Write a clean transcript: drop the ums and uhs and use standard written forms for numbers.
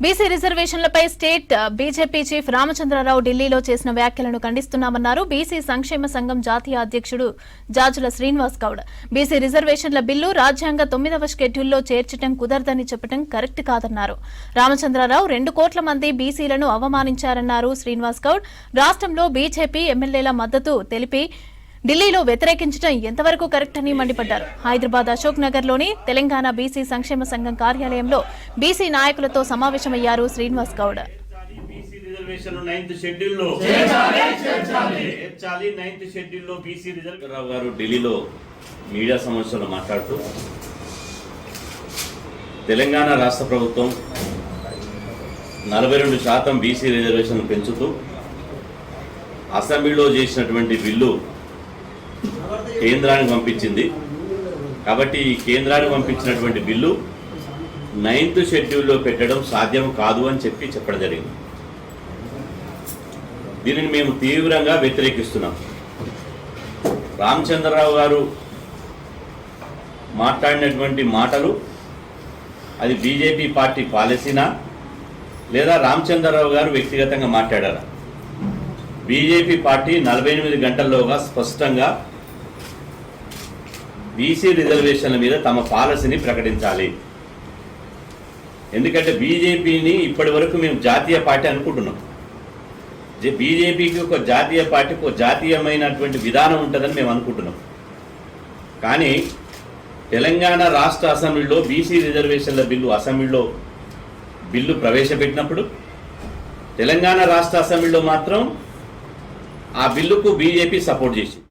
BC రిజర్వేషన్లపై state BJP chief Ramachandra Rao ఢిల్లీలో చేసిన వ్యాఖ్యలను ఖండిస్తున్నామన్నారు బీసీ సంక్షేమ సంఘం జాతీయ అధ్యక్షుడు జాజుల శ్రీనివాస్ గౌడ్. బీసీ రిజర్వేషన్ల బిల్లు రాజ్యాంగ 9వ షెడ్యూల్లో చేర్చడం కుదరదని చెప్పడం కరెక్ట్ కాదన్నారు. రామచంద్రరావు 2 కోట్ల మంది బీసీలను అవమానించారన్నారు శ్రీనివాస్ గౌడ్. రాష్ట్రంలో బీజేపీ ఎమ్మెల్యేల మద్దతు తెలిపి ఢిల్లీలో వ్యతిరేకించడం ఎంతవరకు కరెక్ట్ అని మండిపడ్డారు. హైదరాబాద్ అశోక్ నగర్ లోని తెలంగాణ బీసీ సంక్షేమ సంఘం కార్యాలయంలో బీసీ నాయకులతో సమావేశమయ్యారు శ్రీనివాస్ గౌడ్. ఢిల్లీలో మీడియా సమావేశంలో మాట్లాడుతూ తెలంగాణ రాష్ట్ర ప్రభుత్వం 42% బీసీ రిజర్వేషన్ పెంచుతూ అసెంబ్లీలో చేసినటువంటి బిల్లు కేంద్రానికి పంపించింది. కాబట్టి ఈ కేంద్రానికి పంపించినటువంటి బిల్లు 9th షెడ్యూల్లో పెట్టడం సాధ్యం కాదు అని చెప్పడం జరిగింది. దీనిని మేము తీవ్రంగా వ్యతిరేకిస్తున్నాం. రామచంద్రరావు గారు మాట్లాడినటువంటి మాటలు అది బీజేపీ పార్టీ పాలసీనా లేదా రామచంద్రరావు గారు వ్యక్తిగతంగా మాట్లాడారా? బీజేపీ పార్టీ 48 గంటల్లోగా స్పష్టంగా బీసీ రిజర్వేషన్ల మీద తమ పాలసీని ప్రకటించాలి. ఎందుకంటే బీజేపీని ఇప్పటి వరకు మేము జాతీయ పార్టీ అనుకుంటున్నాం. బీజేపీకి ఒక జాతీయ పార్టీకి ఒక జాతీయమైనటువంటి విధానం ఉంటుందని మేము అనుకుంటున్నాం. కానీ తెలంగాణ రాష్ట్ర అసెంబ్లీలో బీసీ రిజర్వేషన్ల అసెంబ్లీలో బిల్లు ప్రవేశపెట్టినప్పుడు తెలంగాణ రాష్ట్ర అసెంబ్లీలో మాత్రం ఆ బిల్లుకు బీజేపీ సపోర్ట్ చేసింది.